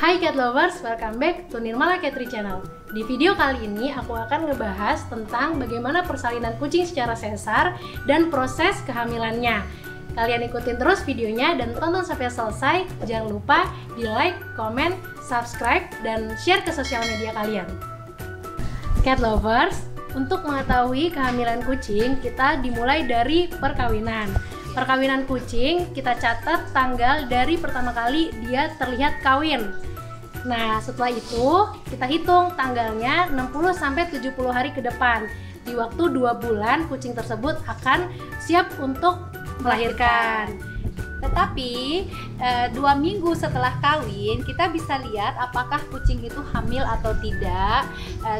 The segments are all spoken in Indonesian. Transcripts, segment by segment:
Hai cat lovers, welcome back to Nirmala Catry Channel. Di video kali ini aku akan ngebahas tentang bagaimana persalinan kucing secara sesar dan proses kehamilannya. Kalian ikutin terus videonya dan tonton sampai selesai. Jangan lupa di like, comment, subscribe, dan share ke sosial media kalian. Cat lovers, untuk mengetahui kehamilan kucing, kita dimulai dari perkawinan. Perkawinan kucing kita catat tanggal dari pertama kali dia terlihat kawin. Nah, setelah itu kita hitung tanggalnya 60-70 hari ke depan. Di waktu 2 bulan kucing tersebut akan siap untuk melahirkan. Tetapi 2 minggu setelah kawin kita bisa lihat apakah kucing itu hamil atau tidak.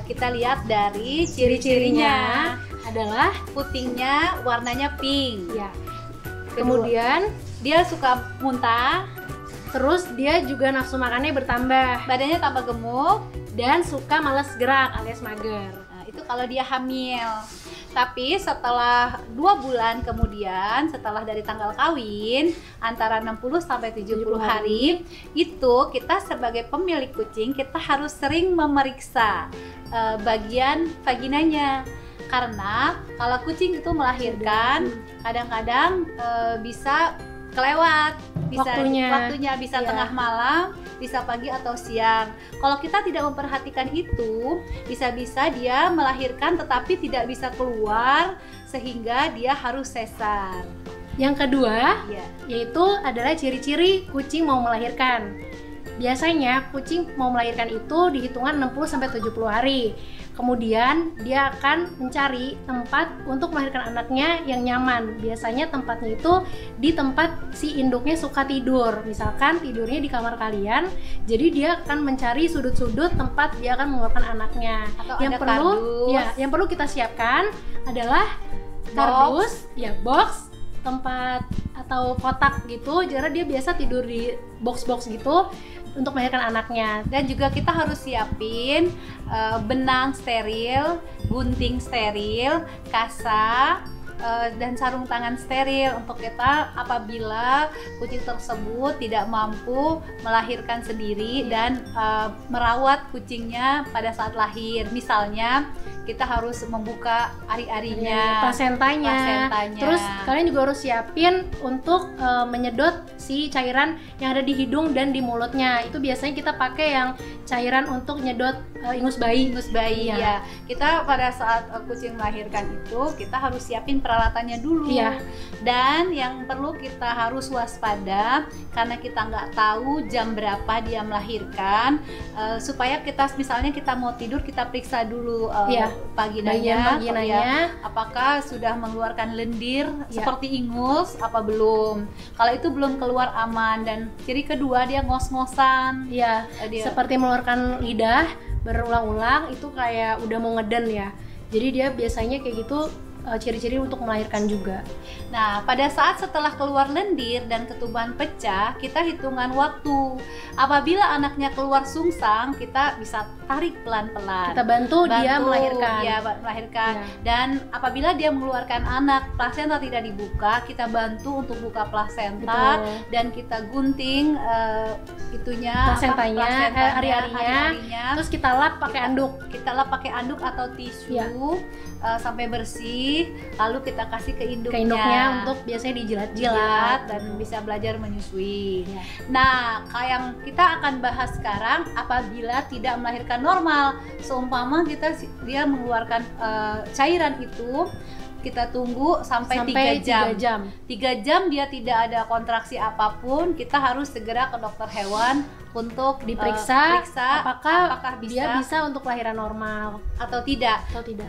Kita lihat dari ciri-cirinya adalah putingnya warnanya pink. ya. Kemudian Dia suka muntah, terus dia juga nafsu makannya bertambah badannya tambah gemuk. dan suka malas gerak alias mager. Nah, itu kalau dia hamil. Tapi setelah 2 bulan kemudian, setelah dari tanggal kawin antara 60-70 hari, itu kita sebagai pemilik kucing kita harus sering memeriksa bagian vaginanya. Karena kalau kucing itu melahirkan kadang-kadang bisa kelewat, waktunya bisa tengah malam, bisa pagi atau siang. Kalau kita tidak memperhatikan itu, bisa-bisa dia melahirkan tetapi tidak bisa keluar sehingga dia harus sesar. Yang kedua, yaitu adalah ciri-ciri kucing mau melahirkan. Biasanya kucing mau melahirkan itu di hitungan 60-70 hari. Kemudian dia akan mencari tempat untuk melahirkan anaknya yang nyaman. Biasanya tempatnya itu di tempat si induknya suka tidur. Misalkan tidurnya di kamar kalian, jadi dia akan mencari sudut-sudut tempat dia akan mengeluarkan anaknya. Atau yang ada perlu kardus. yang perlu kita siapkan adalah kardus, box, tempat atau kotak gitu. Jadi dia biasa tidur di box-box gitu untuk melahirkan anaknya. Dan juga kita harus siapin benang steril, gunting steril, kasa, dan sarung tangan steril untuk kita apabila kucing tersebut tidak mampu melahirkan sendiri dan merawat kucingnya pada saat lahir. Misalnya kita harus membuka ari-arinya, plasentanya. Terus kalian juga harus siapin untuk menyedot si cairan yang ada di hidung dan di mulutnya. Itu biasanya kita pakai yang cairan untuk nyedot ingus bayi. Ya. Kita pada saat kucing melahirkan itu kita harus siapin peralatannya dulu. Dan yang perlu kita harus waspada karena kita nggak tahu jam berapa dia melahirkan, supaya kita misalnya kita mau tidur kita periksa dulu vaginanya, apakah sudah mengeluarkan lendir seperti ingus apa belum. Kalau itu belum keluar aman. Dan ciri kedua dia ngos-ngosan. Seperti mengeluarkan lidah berulang-ulang, itu kayak udah mau ngeden ya. Jadi dia biasanya kayak gitu, ciri-ciri untuk melahirkan juga. Nah, pada saat setelah keluar lendir dan ketuban pecah, kita hitungan waktu. Apabila anaknya keluar sungsang, kita bisa tarik pelan-pelan. Kita bantu dia melahirkan. Melahirkan. Dan apabila dia mengeluarkan anak, plasenta tidak dibuka, kita bantu untuk buka plasenta. Dan kita gunting plasentanya, ari-arinya. Terus kita lap pakai anduk. Kita lap pakai anduk atau tisu sampai bersih, lalu kita kasih ke induknya untuk biasanya dijilat-jilat dan bisa belajar menyusui. Nah, kayak yang kita akan bahas sekarang, apabila tidak melahirkan normal, seumpama dia mengeluarkan cairan itu, kita tunggu sampai 3 jam. 3 jam dia tidak ada kontraksi apapun, kita harus segera ke dokter hewan untuk diperiksa apakah dia bisa untuk kelahiran normal atau tidak.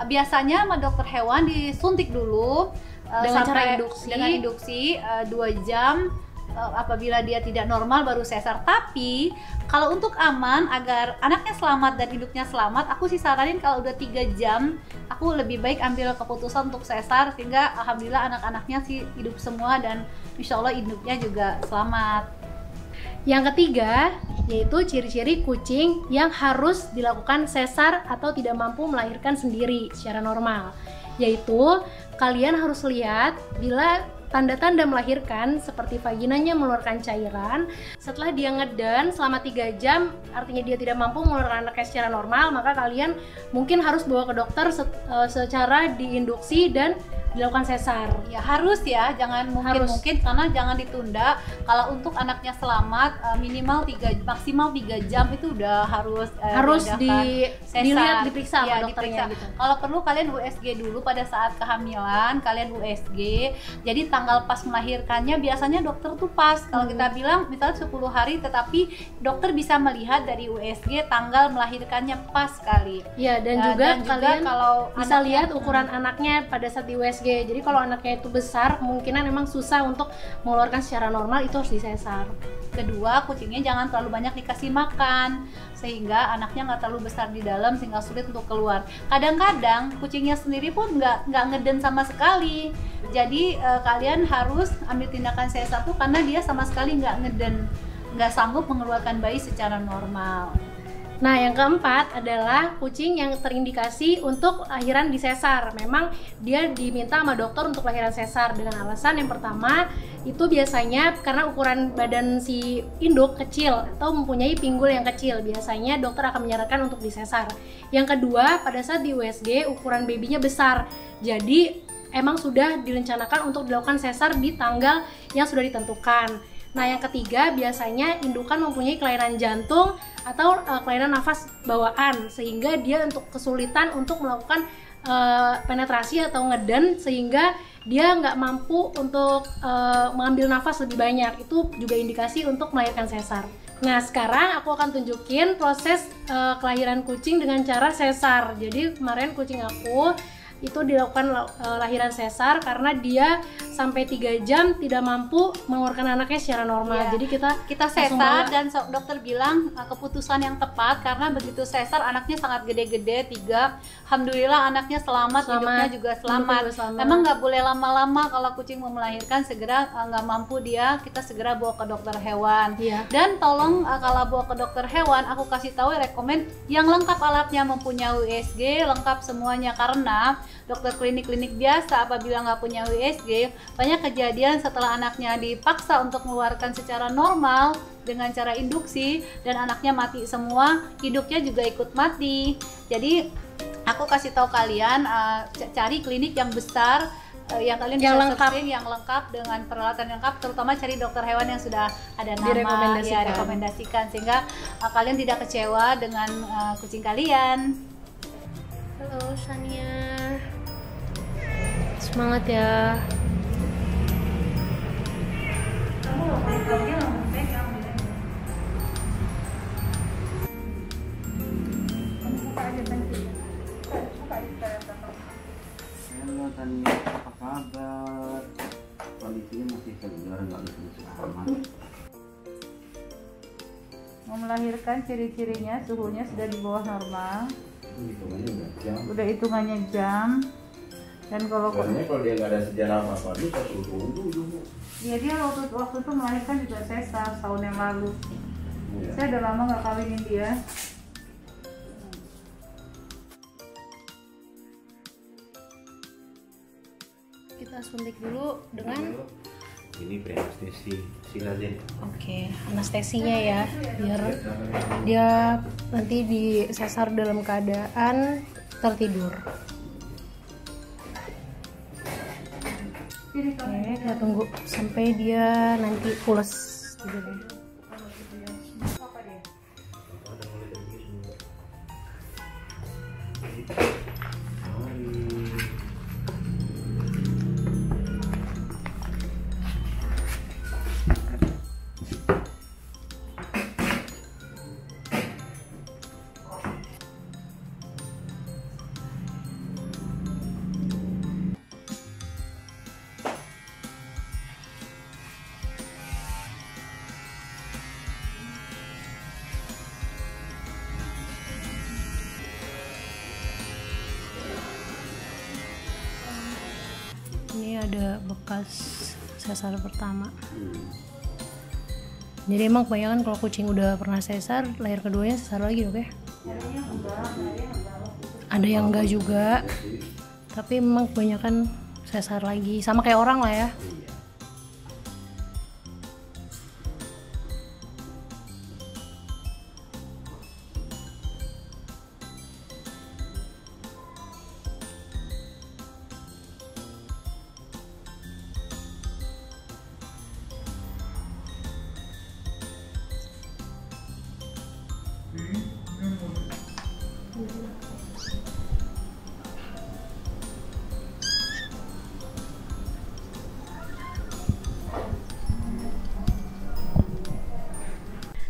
Biasanya sama dokter hewan disuntik dulu dengan sampai cara induksi 2 jam. Apabila dia tidak normal baru sesar. Tapi kalau untuk aman agar anaknya selamat dan induknya selamat, aku sih saranin kalau udah 3 jam aku lebih baik ambil keputusan untuk sesar, sehingga alhamdulillah anak-anaknya sih hidup semua dan insya Allah induknya juga selamat. Yang ketiga, yaitu ciri-ciri kucing yang harus dilakukan sesar atau tidak mampu melahirkan sendiri secara normal. Yaitu kalian harus lihat bila tanda-tanda melahirkan seperti vaginanya mengeluarkan cairan. Setelah dia ngeden selama 3 jam, artinya dia tidak mampu mengeluarkan anaknya secara normal, maka kalian mungkin harus bawa ke dokter secara diinduksi dan dilakukan sesar. Ya harus ya, jangan mungkin karena jangan ditunda. Kalau untuk anaknya selamat minimal maksimal 3 jam itu udah harus dilihat, diperiksa ya, sama dokternya gitu. Kalau perlu kalian USG dulu pada saat kehamilan, kalian USG. Jadi tanggal pas melahirkannya biasanya dokter tuh pas. Kalau kita bilang misalnya 10 hari, tetapi dokter bisa melihat dari USG tanggal melahirkannya pas sekali. Ya, dan juga kalian kalau bisa lihat ukuran anaknya pada saat di USG. Jadi kalau anaknya itu besar, kemungkinan emang susah untuk mengeluarkan secara normal, itu harus disesar. Kedua, kucingnya jangan terlalu banyak dikasih makan sehingga anaknya nggak terlalu besar di dalam sehingga sulit untuk keluar. Kadang-kadang kucingnya sendiri pun nggak ngeden sama sekali. Jadi kalian harus ambil tindakan sesar tuh karena dia sama sekali nggak ngeden, nggak sanggup mengeluarkan bayi secara normal. Nah, yang keempat adalah kucing yang terindikasi untuk lahiran di sesar. Memang dia diminta sama dokter untuk lahiran sesar dengan alasan yang pertama itu biasanya karena ukuran badan si induk kecil atau mempunyai pinggul yang kecil. Biasanya dokter akan menyarankan untuk disesar. Yang kedua, pada saat di USG ukuran babynya besar. Jadi emang sudah direncanakan untuk dilakukan sesar di tanggal yang sudah ditentukan. Nah, yang ketiga biasanya indukan mempunyai kelainan jantung atau kelainan nafas bawaan sehingga dia untuk kesulitan untuk melakukan penetrasi atau ngeden sehingga dia nggak mampu untuk mengambil nafas lebih banyak. Itu juga indikasi untuk melahirkan sesar. Nah, sekarang aku akan tunjukin proses kelahiran kucing dengan cara sesar. Jadi kemarin kucing aku itu dilakukan lahiran sesar karena dia sampai 3 jam tidak mampu mengeluarkan anaknya secara normal. Jadi kita sesar dan dokter bilang keputusan yang tepat karena begitu sesar anaknya sangat gede-gede 3. Alhamdulillah anaknya selamat. Hidupnya juga selamat. Memang nggak boleh lama-lama kalau kucing mau melahirkan, segera nggak mampu kita segera bawa ke dokter hewan. Dan tolong kalau bawa ke dokter hewan, aku kasih tahu rekomen yang lengkap alatnya, mempunyai USG lengkap semuanya, karena dokter klinik-klinik biasa apabila nggak punya USG, banyak kejadian setelah anaknya dipaksa untuk mengeluarkan secara normal dengan cara induksi dan anaknya mati semua, induknya juga ikut mati. Jadi aku kasih tahu kalian cari klinik yang besar, yang kalian bisa searching, yang lengkap dengan peralatan lengkap, terutama cari dokter hewan yang sudah ada nama, rekomendasikan sehingga kalian tidak kecewa dengan kucing kalian. Halo Sania, semangat ya. Halo Tania, apa kabar? Kondisinya masih segar, nggak bisa aman. Mau melahirkan, ciri-cirinya suhunya sudah di bawah normal. Udah hitungannya jam. Dan kalau dia nggak ada sejarah apa-apa, dia tunggu dulu. Iya, dia waktu itu melahirkan juga sesar tahun yang lalu. Saya udah lama nggak kawinin dia. Kita suntik dulu dengan ini pre-anestesi, siladen. Oke, anestesinya ya, biar dia nanti disesar dalam keadaan tertidur. Oke, kita tunggu sampai dia nanti pules tidurnya. Ini ada bekas sesar pertama. Jadi emang kebanyakan kalau kucing udah pernah sesar, lahir keduanya sesar lagi, oke? Ada yang enggak juga, tapi memang kebanyakan sesar lagi, sama kayak orang lah ya.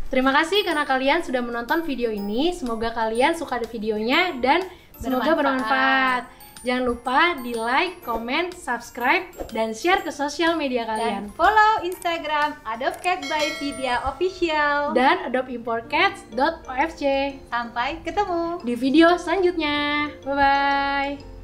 Terima kasih karena kalian sudah menonton video ini. Semoga kalian suka videonya dan semoga bermanfaat. Jangan lupa di like, comment, subscribe, dan share ke sosial media kalian. Dan follow Instagram Adopt Cats by Vidya Official Dan adoptimportcats.ofc. Sampai ketemu Di video selanjutnya. Bye-bye.